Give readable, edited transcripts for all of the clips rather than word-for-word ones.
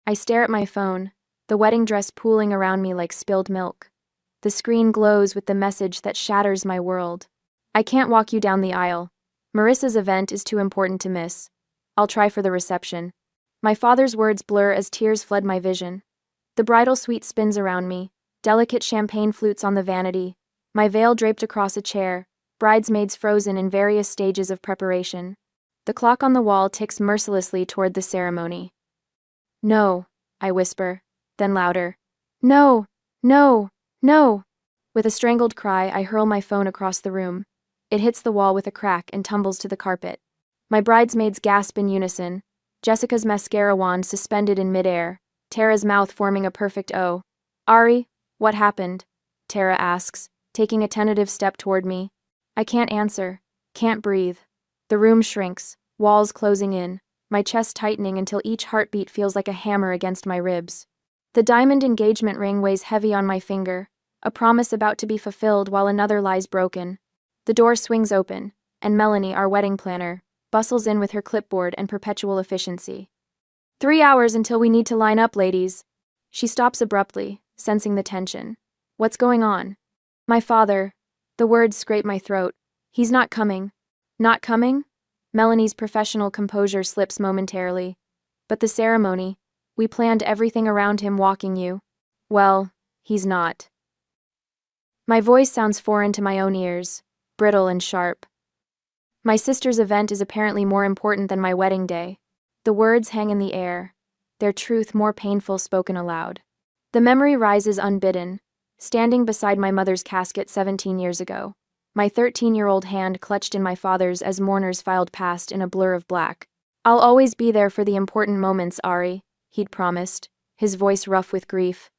I stare at my phone, the wedding dress pooling around me like spilled milk. The screen glows with the message that shatters my world. I can't walk you down the aisle. Marissa's event is too important to miss. I'll try for the reception. My father's words blur as tears flood my vision. The bridal suite spins around me, delicate champagne flutes on the vanity, my veil draped across a chair, bridesmaids frozen in various stages of preparation. The clock on the wall ticks mercilessly toward the ceremony. No, I whisper, then louder. No, no, no. With a strangled cry, I hurl my phone across the room. It hits the wall with a crack and tumbles to the carpet. My bridesmaids gasp in unison, Jessica's mascara wand suspended in midair, Tara's mouth forming a perfect O. Ari, what happened? Tara asks, taking a tentative step toward me. I can't answer, can't breathe. The room shrinks, walls closing in, my chest tightening until each heartbeat feels like a hammer against my ribs. The diamond engagement ring weighs heavy on my finger, a promise about to be fulfilled while another lies broken. The door swings open, and Melanie, our wedding planner, bustles in with her clipboard and perpetual efficiency. 3 hours until we need to line up, ladies. She stops abruptly, sensing the tension. What's going on? My father. The words scrape my throat. He's not coming. Not coming? Melanie's professional composure slips momentarily. But the ceremony, we planned everything around him walking you. Well, he's not. My voice sounds foreign to my own ears, brittle and sharp. My sister's event is apparently more important than my wedding day. The words hang in the air, their truth more painful spoken aloud. The memory rises unbidden, standing beside my mother's casket 17 years ago, my 13-year-old hand clutched in my father's as mourners filed past in a blur of black. I'll always be there for the important moments, Ari, he'd promised, his voice rough with grief.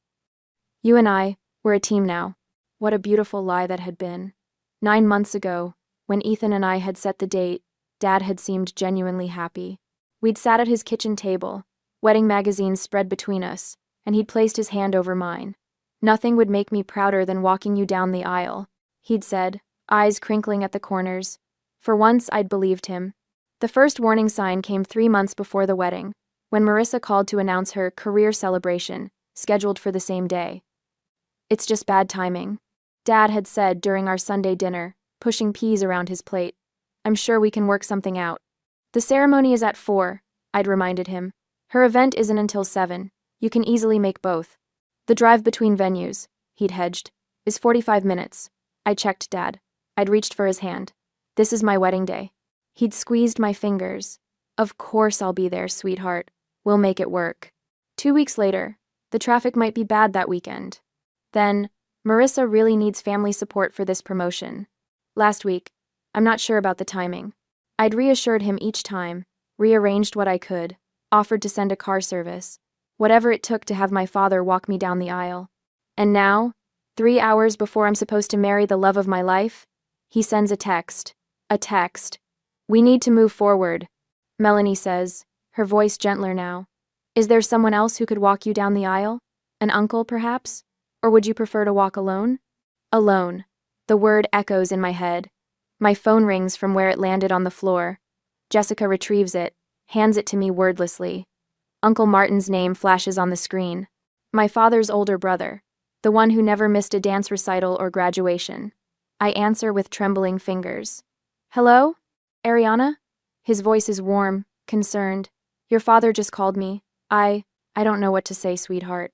You and I, we're a team now. What a beautiful lie that had been. 9 months ago, when Ethan and I had set the date, Dad had seemed genuinely happy. We'd sat at his kitchen table, wedding magazines spread between us, and he'd placed his hand over mine. Nothing would make me prouder than walking you down the aisle, he'd said, eyes crinkling at the corners. For once, I'd believed him. The first warning sign came 3 months before the wedding, when Marissa called to announce her career celebration, scheduled for the same day. It's just bad timing, Dad had said during our Sunday dinner, pushing peas around his plate. I'm sure we can work something out. The ceremony is at 4, I'd reminded him. Her event isn't until 7. You can easily make both. The drive between venues, he'd hedged, is 45 minutes. I checked Dad. I'd reached for his hand. This is my wedding day. He'd squeezed my fingers. Of course I'll be there, sweetheart. We'll make it work. 2 weeks later, the traffic might be bad that weekend. Then, Marissa really needs family support for this promotion. Last week, I'm not sure about the timing. I'd reassured him each time, rearranged what I could, offered to send a car service, whatever it took to have my father walk me down the aisle. And now, 3 hours before I'm supposed to marry the love of my life, he sends a text. A text. We need to move forward, Melanie says, her voice gentler now. Is there someone else who could walk you down the aisle? An uncle, perhaps? Or would you prefer to walk alone? Alone. The word echoes in my head. My phone rings from where it landed on the floor. Jessica retrieves it, hands it to me wordlessly. Uncle Martin's name flashes on the screen. My father's older brother, the one who never missed a dance recital or graduation. I answer with trembling fingers. Hello? Ariana? His voice is warm, concerned. Your father just called me. I don't know what to say, sweetheart.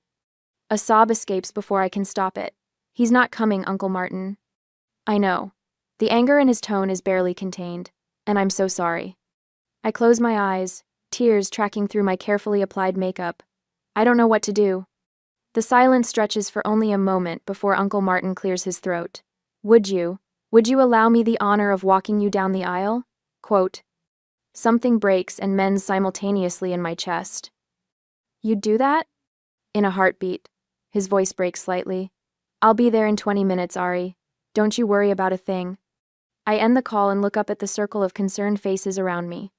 A sob escapes before I can stop it. He's not coming, Uncle Martin. I know. The anger in his tone is barely contained, and I'm so sorry. I close my eyes, tears tracking through my carefully applied makeup. I don't know what to do. The silence stretches for only a moment before Uncle Martin clears his throat. Would you allow me the honor of walking you down the aisle? Quote. Something breaks and mends simultaneously in my chest. You'd do that? In a heartbeat. His voice breaks slightly. I'll be there in 20 minutes, Ari. Don't you worry about a thing. I end the call and look up at the circle of concerned faces around me.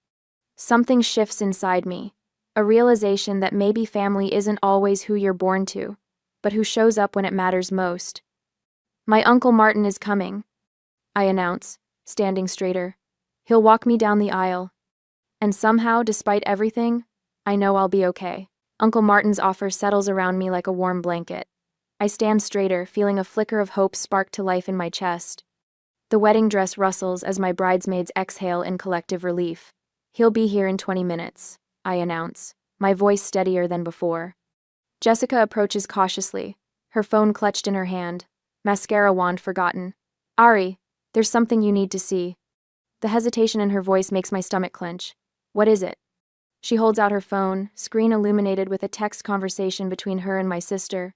Something shifts inside me, a realization that maybe family isn't always who you're born to, but who shows up when it matters most. My Uncle Martin is coming, I announce, standing straighter. He'll walk me down the aisle. And somehow, despite everything, I know I'll be okay. Uncle Martin's offer settles around me like a warm blanket. I stand straighter, feeling a flicker of hope spark to life in my chest. The wedding dress rustles as my bridesmaids exhale in collective relief. He'll be here in 20 minutes, I announce, my voice steadier than before. Jessica approaches cautiously, her phone clutched in her hand, mascara wand forgotten. Ari, there's something you need to see. The hesitation in her voice makes my stomach clench. What is it? She holds out her phone, screen illuminated with a text conversation between her and my sister.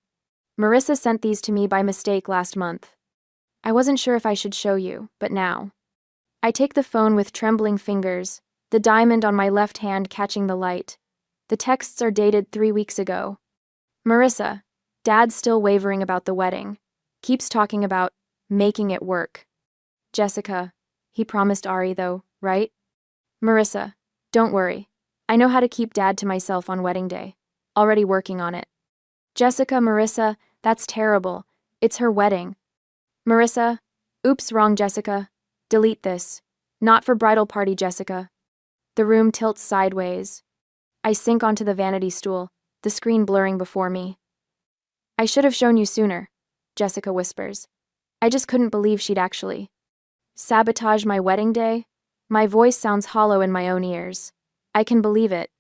Marissa sent these to me by mistake last month. I wasn't sure if I should show you, but now. I take the phone with trembling fingers, the diamond on my left hand catching the light. The texts are dated 3 weeks ago. Marissa, Dad's still wavering about the wedding. Keeps talking about making it work. Jessica, he promised Ari though, right? Marissa, don't worry. I know how to keep Dad to myself on wedding day. Already working on it. Jessica, Marissa, that's terrible. It's her wedding. Marissa, oops, wrong Jessica. Delete this. Not for bridal party, Jessica. The room tilts sideways. I sink onto the vanity stool, the screen blurring before me. I should have shown you sooner, Jessica whispers. I just couldn't believe she'd actually sabotage my wedding day. My voice sounds hollow in my own ears. I can believe it.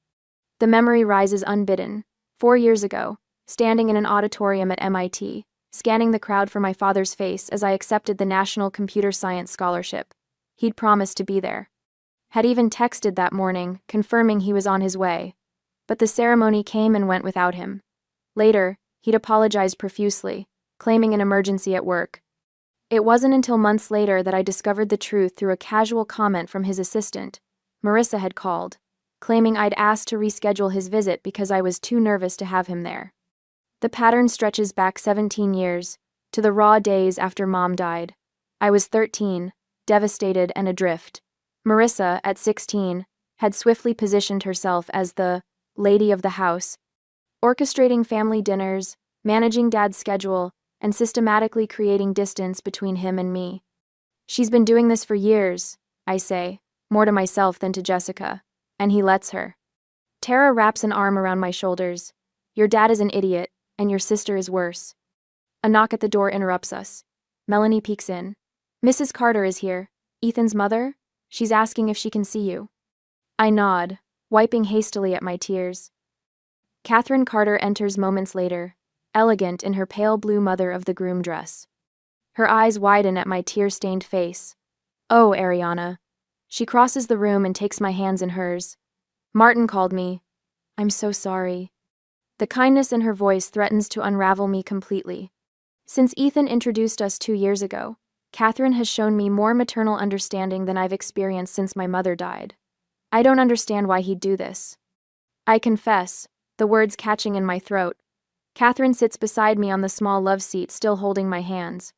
The memory rises unbidden. 4 years ago, standing in an auditorium at MIT, scanning the crowd for my father's face as I accepted the National Computer Science Scholarship. He'd promised to be there. Had even texted that morning, confirming he was on his way. But the ceremony came and went without him. Later, he'd apologized profusely, claiming an emergency at work. It wasn't until months later that I discovered the truth through a casual comment from his assistant. Marissa had called, claiming I'd asked to reschedule his visit because I was too nervous to have him there. The pattern stretches back 17 years, to the raw days after Mom died. I was 13, devastated and adrift. Marissa, at 16, had swiftly positioned herself as the lady of the house, orchestrating family dinners, managing Dad's schedule, and systematically creating distance between him and me. She's been doing this for years, I say, more to myself than to Jessica, and he lets her. Tara wraps an arm around my shoulders. Your dad is an idiot, and your sister is worse. A knock at the door interrupts us. Melanie peeks in. Mrs. Carter is here. Ethan's mother? She's asking if she can see you. I nod, wiping hastily at my tears. Catherine Carter enters moments later, elegant in her pale blue mother of the groom dress. Her eyes widen at my tear-stained face. Oh, Ariana. She crosses the room and takes my hands in hers. Martin called me. I'm so sorry. The kindness in her voice threatens to unravel me completely. Since Ethan introduced us 2 years ago, Catherine has shown me more maternal understanding than I've experienced since my mother died. I don't understand why he'd do this. I confess, the words catching in my throat. Catherine sits beside me on the small love seat, still holding my hands.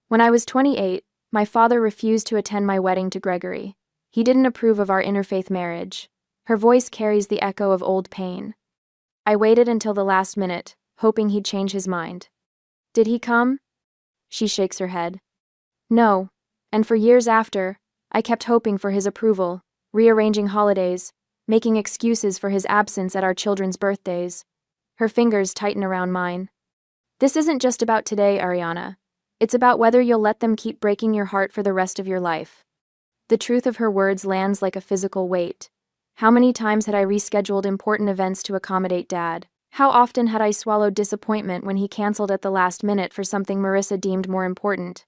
When I was 28, my father refused to attend my wedding to Gregory. He didn't approve of our interfaith marriage. Her voice carries the echo of old pain. I waited until the last minute, hoping he'd change his mind. Did he come? She shakes her head. No, and for years after, I kept hoping for his approval, rearranging holidays, making excuses for his absence at our children's birthdays. Her fingers tighten around mine. This isn't just about today, Ariana. It's about whether you'll let them keep breaking your heart for the rest of your life. The truth of her words lands like a physical weight. How many times had I rescheduled important events to accommodate Dad? How often had I swallowed disappointment when he canceled at the last minute for something Marissa deemed more important?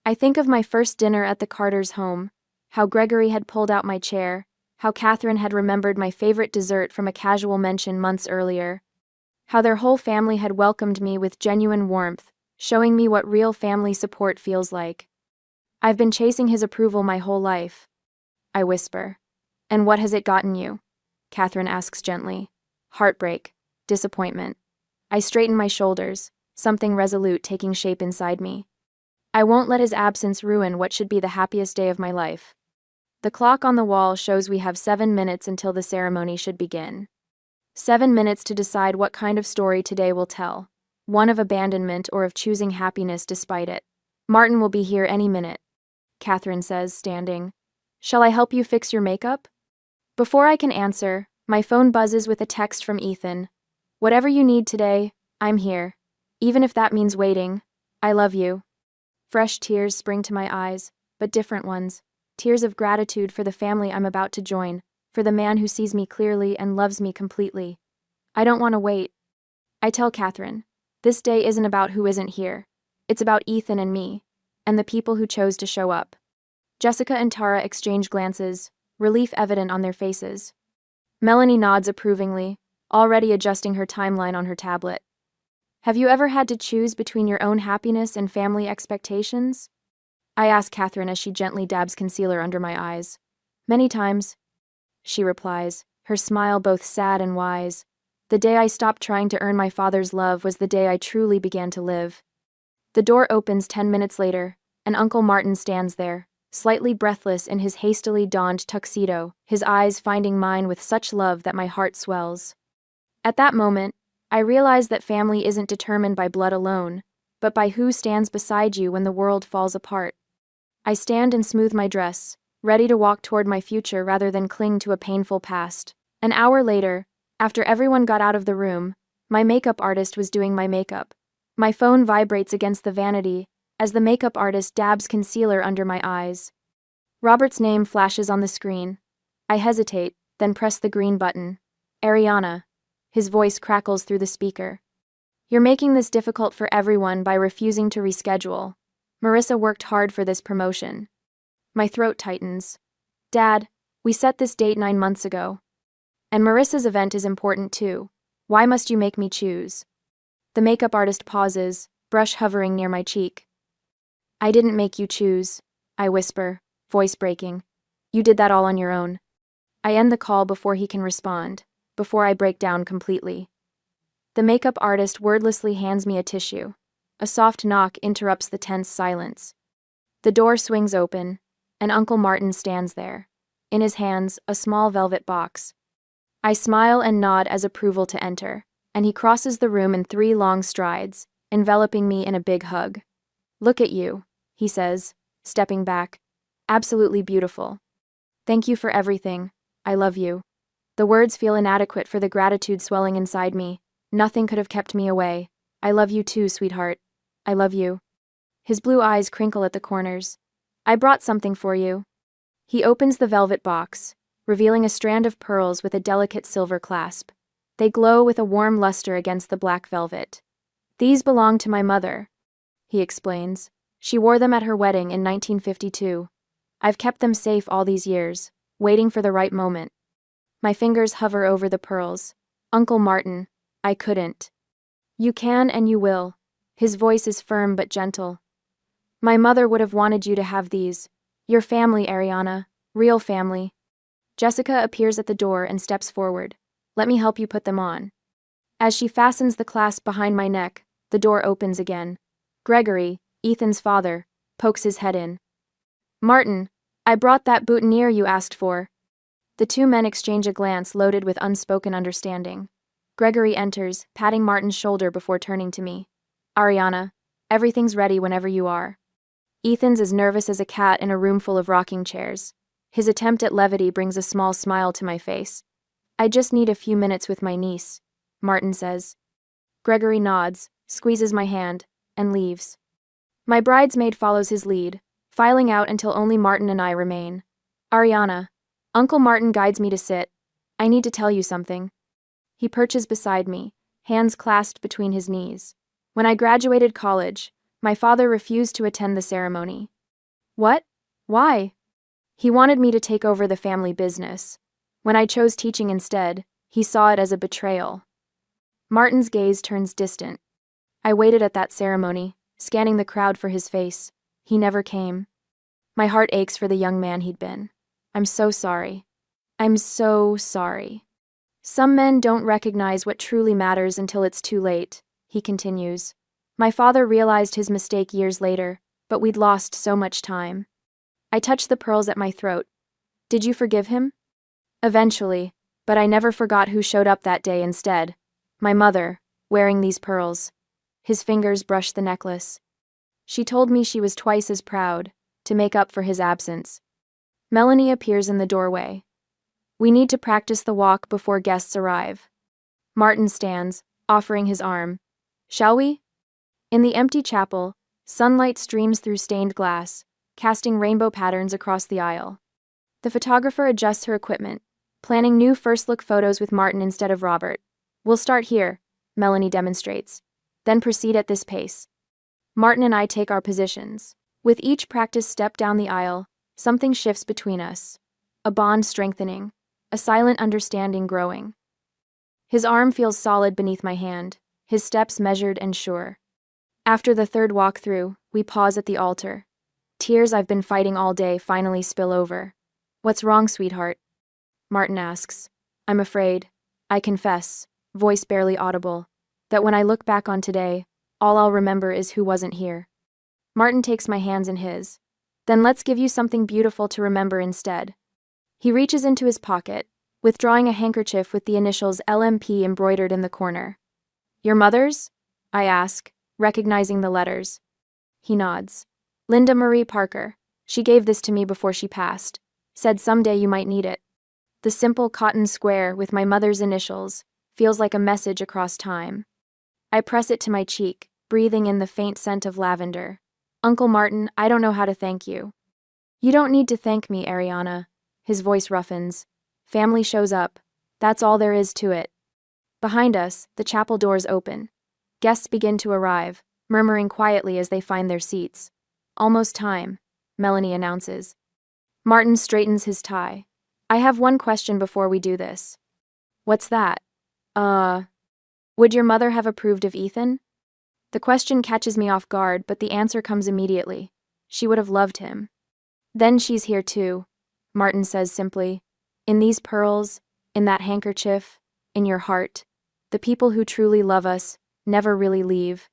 I think of my first dinner at the Carters' home, how Gregory had pulled out my chair, how Catherine had remembered my favorite dessert from a casual mention months earlier, how their whole family had welcomed me with genuine warmth, showing me what real family support feels like. I've been chasing his approval my whole life. I whisper. And what has it gotten you? Catherine asks gently. Heartbreak. Disappointment. I straighten my shoulders, something resolute taking shape inside me. I won't let his absence ruin what should be the happiest day of my life. The clock on the wall shows we have 7 minutes until the ceremony should begin. 7 minutes to decide what kind of story today will tell. One of abandonment or of choosing happiness despite it. Martin will be here any minute, Catherine says, standing. Shall I help you fix your makeup? Before I can answer, my phone buzzes with a text from Ethan. Whatever you need today, I'm here. Even if that means waiting, I love you. Fresh tears spring to my eyes, but different ones. Tears of gratitude for the family I'm about to join, for the man who sees me clearly and loves me completely. I don't want to wait. I tell Catherine, this day isn't about who isn't here. It's about Ethan and me, and the people who chose to show up. Jessica and Tara exchange glances, relief evident on their faces. Melanie nods approvingly, already adjusting her timeline on her tablet. Have you ever had to choose between your own happiness and family expectations? I ask Catherine as she gently dabs concealer under my eyes. Many times, she replies, her smile both sad and wise. The day I stopped trying to earn my father's love was the day I truly began to live. The door opens 10 minutes later, and Uncle Martin stands there, slightly breathless in his hastily donned tuxedo, his eyes finding mine with such love that my heart swells. At that moment, I realize that family isn't determined by blood alone, but by who stands beside you when the world falls apart. I stand and smooth my dress, ready to walk toward my future rather than cling to a painful past. An hour later, after everyone got out of the room, my makeup artist was doing my makeup. My phone vibrates against the vanity as the makeup artist dabs concealer under my eyes. Robert's name flashes on the screen. I hesitate, then press the green button. Ariana. His voice crackles through the speaker. You're making this difficult for everyone by refusing to reschedule. Marissa worked hard for this promotion. My throat tightens. Dad, we set this date 9 months ago. And Marissa's event is important too. Why must you make me choose? The makeup artist pauses, brush hovering near my cheek. I didn't make you choose, I whisper, voice breaking. You did that all on your own. I end the call before he can respond, before I break down completely. The makeup artist wordlessly hands me a tissue. A soft knock interrupts the tense silence. The door swings open, and Uncle Martin stands there. In his hands, a small velvet box. I smile and nod as approval to enter, and he crosses the room in 3 long strides, enveloping me in a big hug. Look at you, he says, stepping back. Absolutely beautiful. Thank you for everything. I love you. The words feel inadequate for the gratitude swelling inside me. Nothing could have kept me away. I love you too, sweetheart. I love you. His blue eyes crinkle at the corners. I brought something for you. He opens the velvet box, revealing a strand of pearls with a delicate silver clasp. They glow with a warm luster against the black velvet. These belong to my mother, he explains. She wore them at her wedding in 1952. I've kept them safe all these years, waiting for the right moment. My fingers hover over the pearls. Uncle Martin, I couldn't. You can and you will. His voice is firm but gentle. My mother would have wanted you to have these. Your family, Ariana. Real family. Jessica appears at the door and steps forward. Let me help you put them on. As she fastens the clasp behind my neck, the door opens again. Gregory, Ethan's father, pokes his head in. Martin, I brought that boutonniere you asked for. The 2 men exchange a glance loaded with unspoken understanding. Gregory enters, patting Martin's shoulder before turning to me. Ariana, everything's ready whenever you are. Ethan's as nervous as a cat in a room full of rocking chairs. His attempt at levity brings a small smile to my face. I just need a few minutes with my niece, Martin says. Gregory nods, squeezes my hand, and leaves. My bridesmaid follows his lead, filing out until only Martin and I remain. Ariana, Uncle Martin guides me to sit. I need to tell you something. He perches beside me, hands clasped between his knees. When I graduated college, my father refused to attend the ceremony. What? Why? He wanted me to take over the family business. When I chose teaching instead, he saw it as a betrayal. Martin's gaze turns distant. I waited at that ceremony, scanning the crowd for his face. He never came. My heart aches for the young man he'd been. I'm so sorry. I'm so sorry. Some men don't recognize what truly matters until it's too late, he continues. My father realized his mistake years later, but we'd lost so much time. I touched the pearls at my throat. Did you forgive him? Eventually, but I never forgot who showed up that day instead. My mother, wearing these pearls. His fingers brushed the necklace. She told me she was twice as proud, to make up for his absence. Melanie appears in the doorway. We need to practice the walk before guests arrive. Martin stands, offering his arm. Shall we? In the empty chapel, sunlight streams through stained glass, casting rainbow patterns across the aisle. The photographer adjusts her equipment, planning new first-look photos with Martin instead of Robert. We'll start here, Melanie demonstrates, then proceed at this pace. Martin and I take our positions. With each practice step down the aisle, something shifts between us. A bond strengthening, a silent understanding growing. His arm feels solid beneath my hand, his steps measured and sure. After the third walk through, we pause at the altar. Tears I've been fighting all day finally spill over. What's wrong, sweetheart? Martin asks. I'm afraid, I confess, voice barely audible, that when I look back on today, all I'll remember is who wasn't here. Martin takes my hands in his. Then let's give you something beautiful to remember instead. He reaches into his pocket, withdrawing a handkerchief with the initials LMP embroidered in the corner. Your mother's? I ask, recognizing the letters. He nods. Linda Marie Parker. She gave this to me before she passed. Said someday you might need it. The simple cotton square with my mother's initials feels like a message across time. I press it to my cheek, breathing in the faint scent of lavender. Uncle Martin, I don't know how to thank you. You don't need to thank me, Ariana. His voice roughens. Family shows up. That's all there is to it. Behind us, the chapel doors open. Guests begin to arrive, murmuring quietly as they find their seats. Almost time, Melanie announces. Martin straightens his tie. I have one question before we do this. What's that? Would your mother have approved of Ethan? The question catches me off guard, but the answer comes immediately. She would have loved him. Then she's here too, Martin says simply. In these pearls, in that handkerchief, in your heart. The people who truly love us never really leave.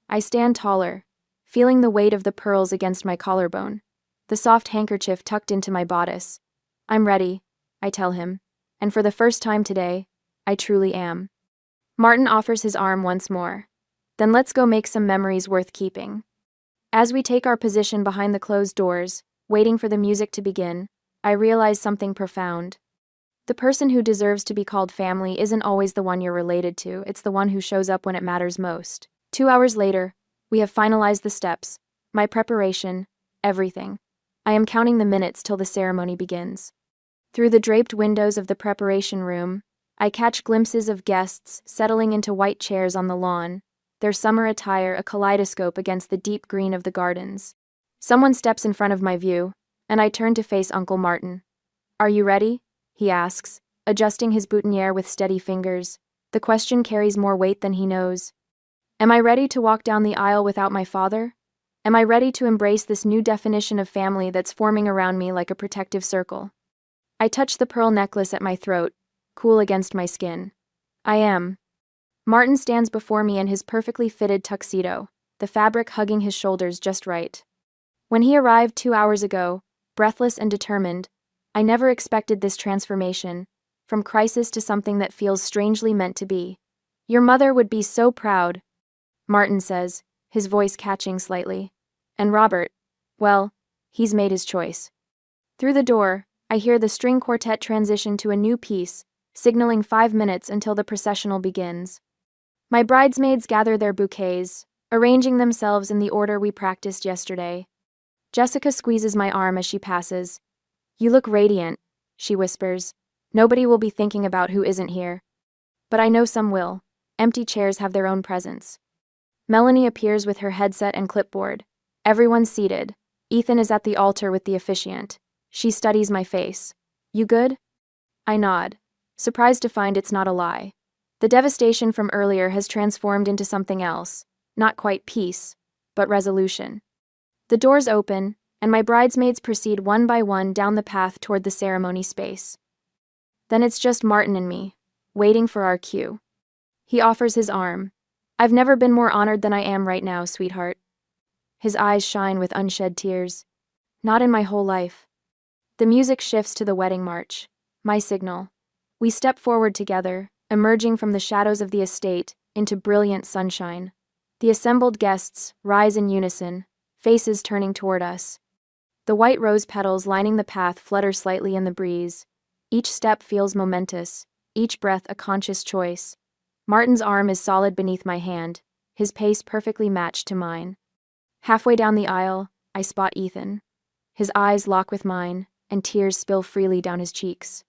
I stand taller, feeling the weight of the pearls against my collarbone, the soft handkerchief tucked into my bodice. I'm ready, I tell him, and for the first time today, I truly am. Martin offers his arm once more. Then let's go make some memories worth keeping. As we take our position behind the closed doors, waiting for the music to begin, I realize something profound. The person who deserves to be called family isn't always the one you're related to, it's the one who shows up when it matters most. 2 hours later, we have finalized the steps, my preparation, everything. I am counting the minutes till the ceremony begins. Through the draped windows of the preparation room, I catch glimpses of guests settling into white chairs on the lawn, their summer attire a kaleidoscope against the deep green of the gardens. Someone steps in front of my view, and I turn to face Uncle Martin. Are you ready? He asks, adjusting his boutonniere with steady fingers. The question carries more weight than he knows. Am I ready to walk down the aisle without my father? Am I ready to embrace this new definition of family that's forming around me like a protective circle? I touch the pearl necklace at my throat, cool against my skin. I am. Martin stands before me in his perfectly fitted tuxedo, the fabric hugging his shoulders just right. When he arrived 2 hours ago, breathless and determined, I never expected this transformation, from crisis to something that feels strangely meant to be. Your mother would be so proud, Martin says, his voice catching slightly. And Robert, well, he's made his choice. Through the door, I hear the string quartet transition to a new piece, signaling 5 minutes until the processional begins. My bridesmaids gather their bouquets, arranging themselves in the order we practiced yesterday. Jessica squeezes my arm as she passes. You look radiant, she whispers. Nobody will be thinking about who isn't here. But I know some will. Empty chairs have their own presence. Melanie appears with her headset and clipboard. Everyone's seated. Ethan is at the altar with the officiant. She studies my face. You good? I nod, surprised to find it's not a lie. The devastation from earlier has transformed into something else. Not quite peace, but resolution. The doors open, and my bridesmaids proceed one by one down the path toward the ceremony space. Then it's just Martin and me, waiting for our cue. He offers his arm. I've never been more honored than I am right now, sweetheart. His eyes shine with unshed tears. Not in my whole life. The music shifts to the wedding march, my signal. We step forward together, emerging from the shadows of the estate into brilliant sunshine. The assembled guests rise in unison, faces turning toward us. The white rose petals lining the path flutter slightly in the breeze. Each step feels momentous, each breath a conscious choice. Martin's arm is solid beneath my hand, his pace perfectly matched to mine. Halfway down the aisle, I spot Ethan. His eyes lock with mine, and tears spill freely down his cheeks.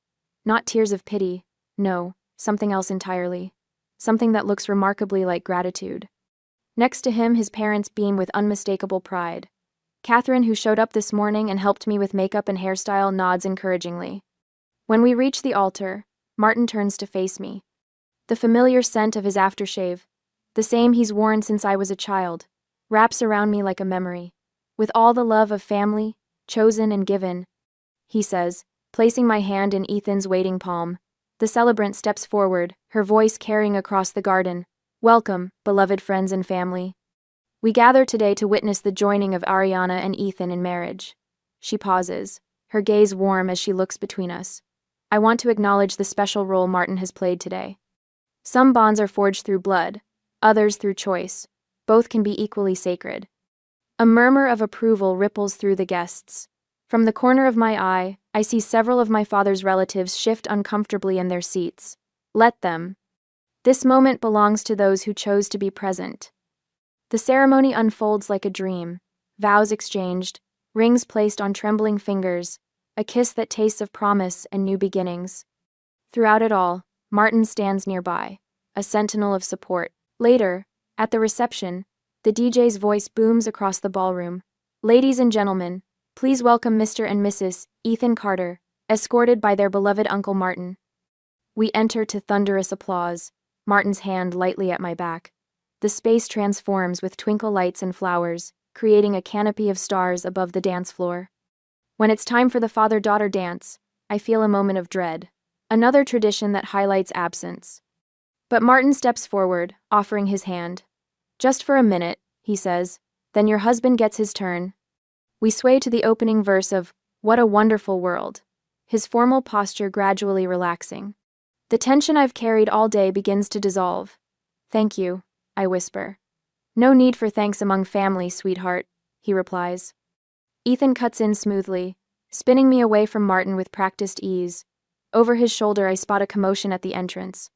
Not tears of pity, no, something else entirely. Something that looks remarkably like gratitude. Next to him, his parents beam with unmistakable pride. Catherine, who showed up this morning and helped me with makeup and hairstyle, nods encouragingly. When we reach the altar, Martin turns to face me. The familiar scent of his aftershave, the same he's worn since I was a child, wraps around me like a memory. With all the love of family, chosen and given, he says, placing my hand in Ethan's waiting palm. The celebrant steps forward, her voice carrying across the garden. Welcome, beloved friends and family. We gather today to witness the joining of Ariana and Ethan in marriage. She pauses, her gaze warm as she looks between us. I want to acknowledge the special role Martin has played today. Some bonds are forged through blood, others through choice. Both can be equally sacred. A murmur of approval ripples through the guests. From the corner of my eye, I see several of my father's relatives shift uncomfortably in their seats. Let them. This moment belongs to those who chose to be present. The ceremony unfolds like a dream. Vows exchanged, rings placed on trembling fingers, a kiss that tastes of promise and new beginnings. Throughout it all, Martin stands nearby, a sentinel of support. Later, at the reception, the DJ's voice booms across the ballroom. Ladies and gentlemen, please welcome Mr. and Mrs. Ethan Carter, escorted by their beloved Uncle Martin. We enter to thunderous applause, Martin's hand lightly at my back. The space transforms with twinkle lights and flowers, creating a canopy of stars above the dance floor. When it's time for the father-daughter dance, I feel a moment of dread, another tradition that highlights absence. But Martin steps forward, offering his hand. Just for a minute, he says, then your husband gets his turn. We sway to the opening verse of What a Wonderful World, his formal posture gradually relaxing. The tension I've carried all day begins to dissolve. Thank you, I whisper. No need for thanks among family, sweetheart, he replies. Ethan cuts in smoothly, spinning me away from Martin with practiced ease. Over his shoulder, I spot a commotion at the entrance.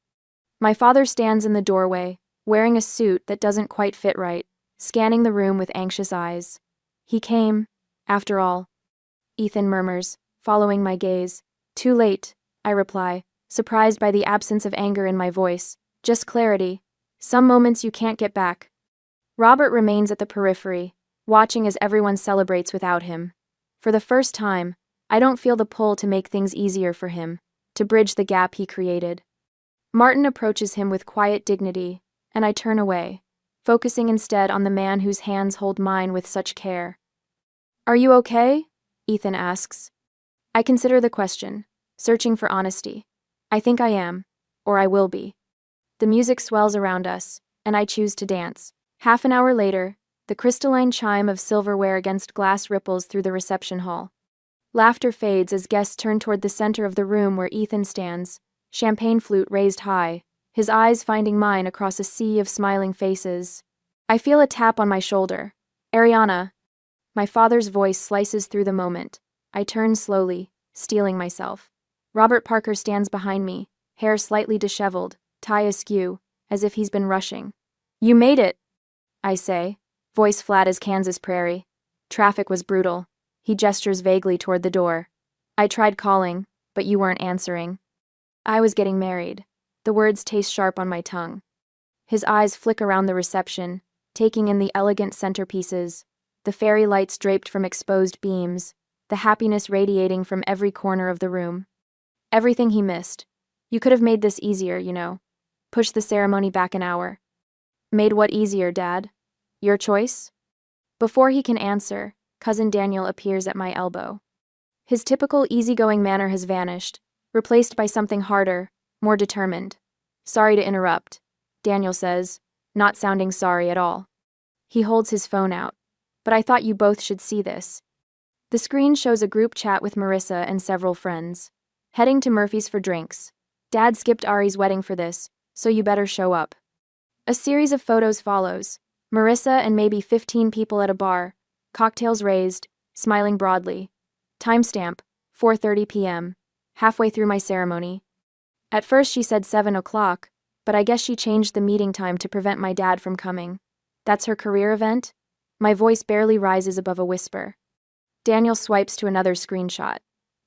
My father stands in the doorway, wearing a suit that doesn't quite fit right, scanning the room with anxious eyes. He came, after all, Ethan murmurs, following my gaze. Too late, I reply, surprised by the absence of anger in my voice. Just clarity. Some moments you can't get back. Robert remains at the periphery, watching as everyone celebrates without him. For the first time, I don't feel the pull to make things easier for him, to bridge the gap he created. Martin approaches him with quiet dignity, and I turn away, focusing instead on the man whose hands hold mine with such care. Are you okay? Ethan asks. I consider the question, searching for honesty. I think I am, or I will be. The music swells around us, and I choose to dance. Half an hour later, the crystalline chime of silverware against glass ripples through the reception hall. Laughter fades as guests turn toward the center of the room where Ethan stands, champagne flute raised high, his eyes finding mine across a sea of smiling faces. I feel a tap on my shoulder. Ariana. My father's voice slices through the moment. I turn slowly, steeling myself. Robert Parker stands behind me, hair slightly disheveled, tie askew, as if he's been rushing. You made it, I say, voice flat as Kansas prairie. Traffic was brutal. He gestures vaguely toward the door. I tried calling, but you weren't answering. I was getting married. The words taste sharp on my tongue. His eyes flick around the reception, taking in the elegant centerpieces, the fairy lights draped from exposed beams, the happiness radiating from every corner of the room. Everything he missed. You could have made this easier, you know. Pushed the ceremony back an hour. Made what easier, Dad? Your choice? Before he can answer, Cousin Daniel appears at my elbow. His typical easygoing manner has vanished, replaced by something harder, more determined. Sorry to interrupt, Daniel says, not sounding sorry at all. He holds his phone out. But I thought you both should see this. The screen shows a group chat with Marissa and several friends. Heading to Murphy's for drinks. Dad skipped Ari's wedding for this, so you better show up. A series of photos follows. Marissa and maybe 15 people at a bar, cocktails raised, smiling broadly. Timestamp, 4:30 p.m., halfway through my ceremony. At first she said 7 o'clock, but I guess she changed the meeting time to prevent my dad from coming. That's her career event? My voice barely rises above a whisper. Daniel swipes to another screenshot.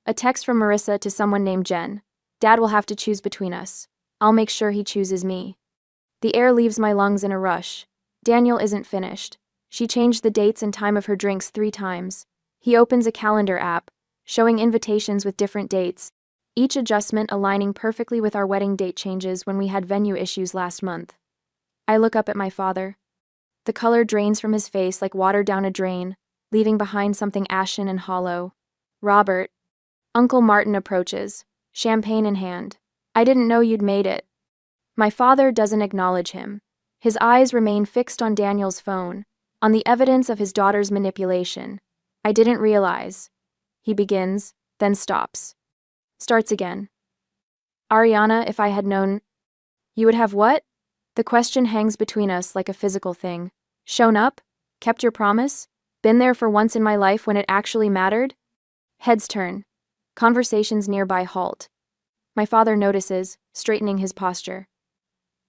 A text from Marissa to someone named Jen. Dad will have to choose between us. I'll make sure he chooses me. The air leaves my lungs in a rush. Daniel isn't finished. She changed the dates and time of her drinks 3 times. He opens a calendar app, showing invitations with different dates, each adjustment aligning perfectly with our wedding date changes when we had venue issues last month. I look up at my father. The color drains from his face like water down a drain, leaving behind something ashen and hollow. Robert. Uncle Martin approaches, champagne in hand. I didn't know you'd made it. My father doesn't acknowledge him. His eyes remain fixed on Daniel's phone, on the evidence of his daughter's manipulation. I didn't realize. He begins, then stops. Starts again. Ariana, if I had known... You would have what? The question hangs between us like a physical thing. Shown up? Kept your promise? Been there for once in my life when it actually mattered? Heads turn. Conversations nearby halt. My father notices, straightening his posture.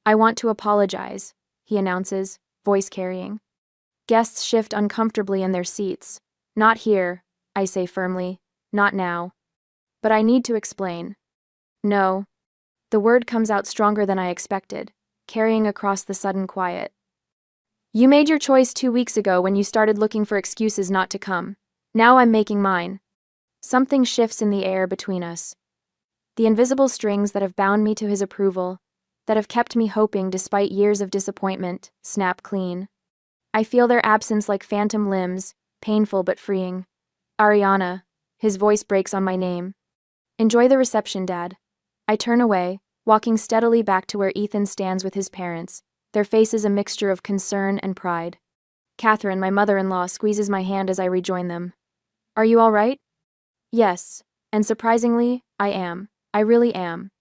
I want to apologize, he announces, voice carrying. Guests shift uncomfortably in their seats. Not here, I say firmly. Not now. But I need to explain. No. The word comes out stronger than I expected, carrying across the sudden quiet. You made your choice 2 weeks ago when you started looking for excuses not to come. Now I'm making mine. Something shifts in the air between us. The invisible strings that have bound me to his approval, that have kept me hoping despite years of disappointment, snap clean. I feel their absence like phantom limbs, painful but freeing. Ariana. His voice breaks on my name. Enjoy the reception, Dad. I turn away, walking steadily back to where Ethan stands with his parents, their faces a mixture of concern and pride. Catherine, my mother-in-law, squeezes my hand as I rejoin them. Are you all right? Yes, and surprisingly, I am. I really am.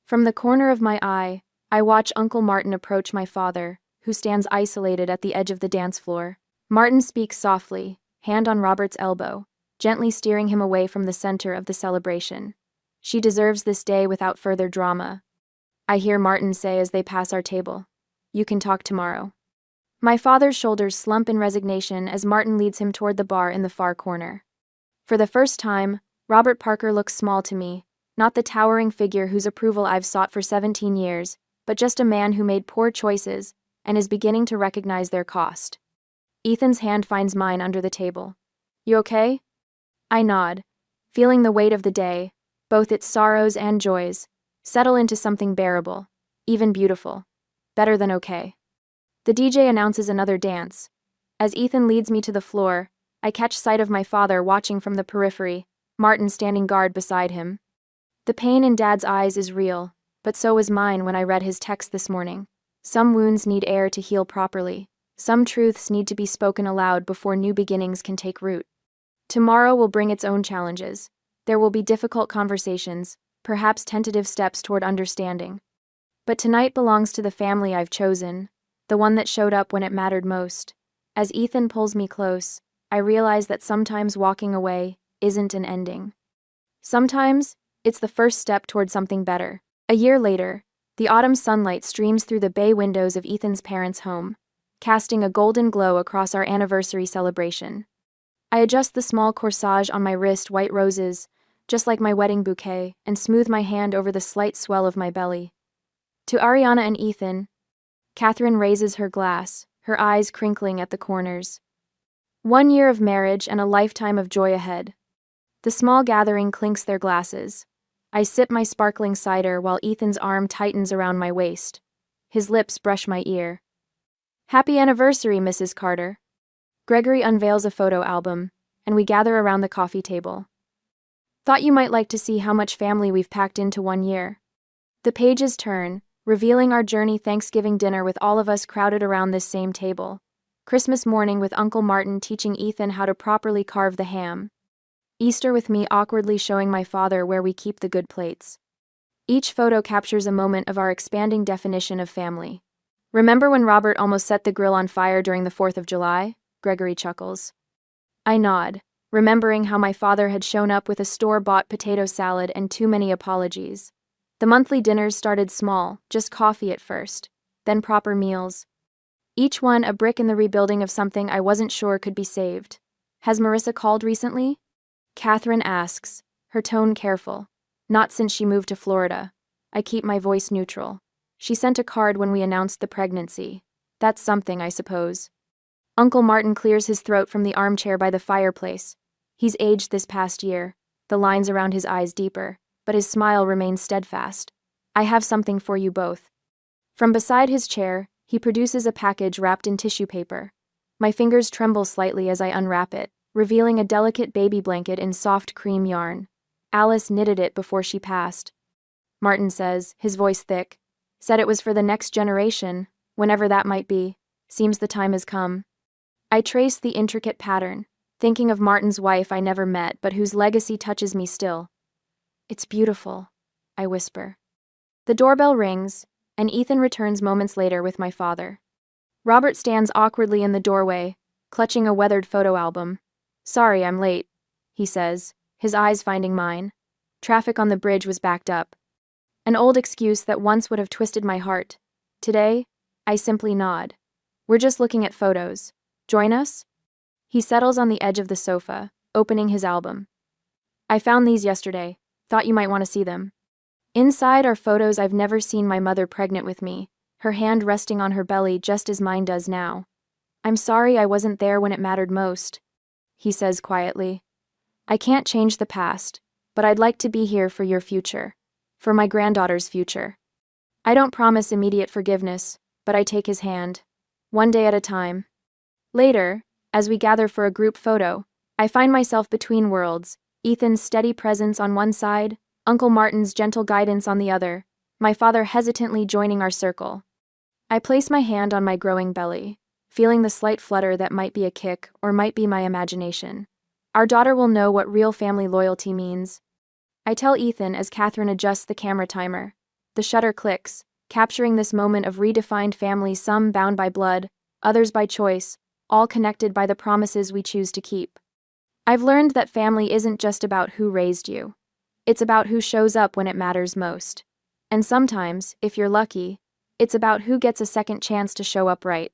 From the corner of my eye, I watch Uncle Martin approach my father, who stands isolated at the edge of the dance floor. Martin speaks softly, hand on Robert's elbow, gently steering him away from the center of the celebration. She deserves this day without further drama. I hear Martin say as they pass our table. You can talk tomorrow. My father's shoulders slump in resignation as Martin leads him toward the bar in the far corner. For the first time, Robert Parker looks small to me, not the towering figure whose approval I've sought for 17 years, but just a man who made poor choices and is beginning to recognize their cost. Ethan's hand finds mine under the table. You okay? I nod, feeling the weight of the day, both its sorrows and joys, settle into something bearable, even beautiful. Better than okay. The DJ announces another dance. As Ethan leads me to the floor, I catch sight of my father watching from the periphery, Martin standing guard beside him. The pain in Dad's eyes is real, but so was mine when I read his text this morning. Some wounds need air to heal properly. Some truths need to be spoken aloud before new beginnings can take root. Tomorrow will bring its own challenges. There will be difficult conversations, perhaps tentative steps toward understanding. But tonight belongs to the family I've chosen, the one that showed up when it mattered most. As Ethan pulls me close, I realize that sometimes walking away isn't an ending. Sometimes, it's the first step toward something better. A year later, the autumn sunlight streams through the bay windows of Ethan's parents' home, casting a golden glow across our anniversary celebration. I adjust the small corsage on my wrist, white roses, just like my wedding bouquet, and smooth my hand over the slight swell of my belly. To Ariana and Ethan, Catherine raises her glass, her eyes crinkling at the corners. 1 year of marriage and a lifetime of joy ahead. The small gathering clinks their glasses. I sip my sparkling cider while Ethan's arm tightens around my waist. His lips brush my ear. Happy anniversary, Mrs. Carter. Gregory unveils a photo album, and we gather around the coffee table. Thought you might like to see how much family we've packed into 1 year. The pages turn, revealing our journey: Thanksgiving dinner with all of us crowded around this same table. Christmas morning with Uncle Martin teaching Ethan how to properly carve the ham. Easter with me awkwardly showing my father where we keep the good plates. Each photo captures a moment of our expanding definition of family. Remember when Robert almost set the grill on fire during the 4th of July? Gregory chuckles. I nod, remembering how my father had shown up with a store-bought potato salad and too many apologies. The monthly dinners started small, just coffee at first, then proper meals. Each one a brick in the rebuilding of something I wasn't sure could be saved. Has Marissa called recently? Catherine asks, her tone careful. Not since she moved to Florida. I keep my voice neutral. She sent a card when we announced the pregnancy. That's something, I suppose. Uncle Martin clears his throat from the armchair by the fireplace. He's aged this past year, the lines around his eyes deeper, but his smile remains steadfast. I have something for you both. From beside his chair, he produces a package wrapped in tissue paper. My fingers tremble slightly as I unwrap it, revealing a delicate baby blanket in soft cream yarn. Alice knitted it before she passed. Martin says, his voice thick. Said it was for the next generation, whenever that might be. Seems the time has come. I trace the intricate pattern, thinking of Martin's wife I never met but whose legacy touches me still. It's beautiful, I whisper. The doorbell rings, and Ethan returns moments later with my father. Robert stands awkwardly in the doorway, clutching a weathered photo album. Sorry, I'm late, he says, his eyes finding mine. Traffic on the bridge was backed up. An old excuse that once would have twisted my heart. Today, I simply nod. We're just looking at photos. Join us? He settles on the edge of the sofa, opening his album. I found these yesterday. Thought you might want to see them. Inside are photos I've never seen my mother pregnant with me, her hand resting on her belly just as mine does now. I'm sorry I wasn't there when it mattered most, he says quietly. I can't change the past, but I'd like to be here for your future, for my granddaughter's future. I don't promise immediate forgiveness, but I take his hand, one day at a time. Later, as we gather for a group photo, I find myself between worlds, Ethan's steady presence on one side, Uncle Martin's gentle guidance on the other, my father hesitantly joining our circle. I place my hand on my growing belly, feeling the slight flutter that might be a kick or might be my imagination. Our daughter will know what real family loyalty means. I tell Ethan as Catherine adjusts the camera timer. The shutter clicks, capturing this moment of redefined family, some bound by blood, others by choice, all connected by the promises we choose to keep. I've learned that family isn't just about who raised you. It's about who shows up when it matters most. And sometimes, if you're lucky, it's about who gets a second chance to show up right.